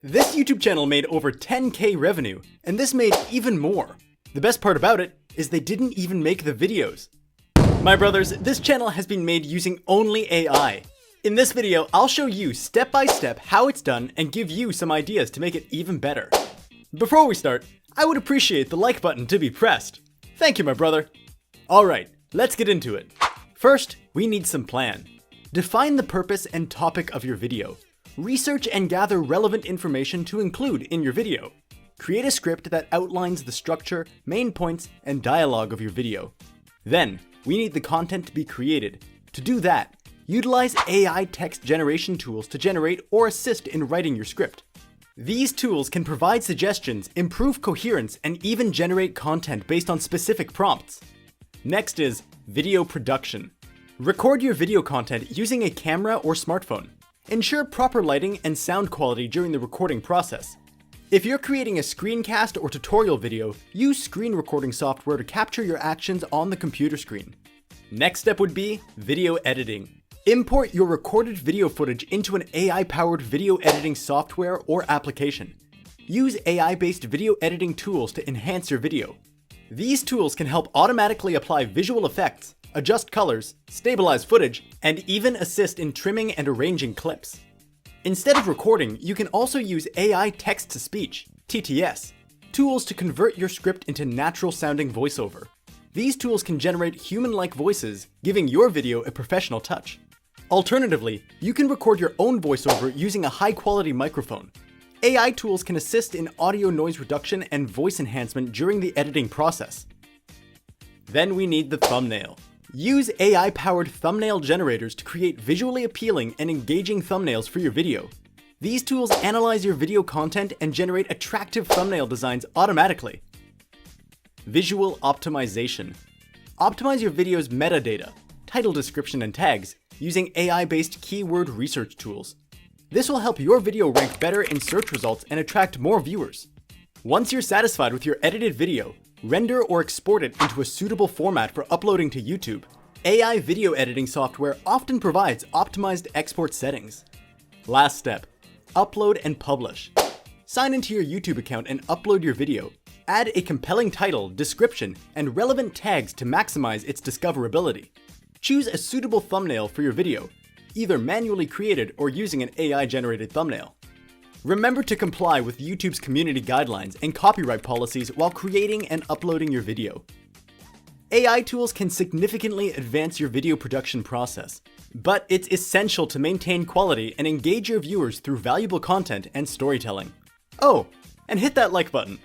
This YouTube channel made over 10K revenue, and this made even more. The best part about it is they didn't even make the videos. My brothers, this channel has been made using only AI. In this video, I'll show you step by step how it's done and give you some ideas to make it even better. Before we start, I would appreciate the like button to be pressed. Thank you, my brother. Alright, let's get into it. First, we need some plan. Define the purpose and topic of your video. Research and gather relevant information to include in your video. Create a script that outlines the structure, main points, and dialogue of your video. Then, we need the content to be created. To do that, utilize AI text generation tools to generate or assist in writing your script. These tools can provide suggestions, improve coherence, and even generate content based on specific prompts. Next is video production. Record your video content using a camera or smartphone. Ensure proper lighting and sound quality during the recording process. If you're creating a screencast or tutorial video, use screen recording software to capture your actions on the computer screen. Next step would be video editing. Import your recorded video footage into an AI-powered video editing software or application. Use AI-based video editing tools to enhance your video. These tools can help automatically apply visual effects, adjust colors, stabilize footage, and even assist in trimming and arranging clips. Instead of recording, you can also use AI text-to-speech, TTS, tools to convert your script into natural-sounding voiceover. These tools can generate human-like voices, giving your video a professional touch. Alternatively, you can record your own voiceover using a high-quality microphone. AI tools can assist in audio noise reduction and voice enhancement during the editing process. Then we need the thumbnail. Use AI-powered thumbnail generators to create visually appealing and engaging thumbnails for your video. These tools analyze your video content and generate attractive thumbnail designs automatically. Visual optimization. Optimize your video's metadata, title description, and tags using AI-based keyword research tools. This will help your video rank better in search results and attract more viewers. Once you're satisfied with your edited video, render or export it into a suitable format for uploading to YouTube. AI video editing software often provides optimized export settings. Last step, upload and publish. Sign into your YouTube account and upload your video. Add a compelling title, description, and relevant tags to maximize its discoverability. Choose a suitable thumbnail for your video, either manually created or using an AI-generated thumbnail. Remember to comply with YouTube's community guidelines and copyright policies while creating and uploading your video. AI tools can significantly advance your video production process, but it's essential to maintain quality and engage your viewers through valuable content and storytelling. Oh, and hit that like button.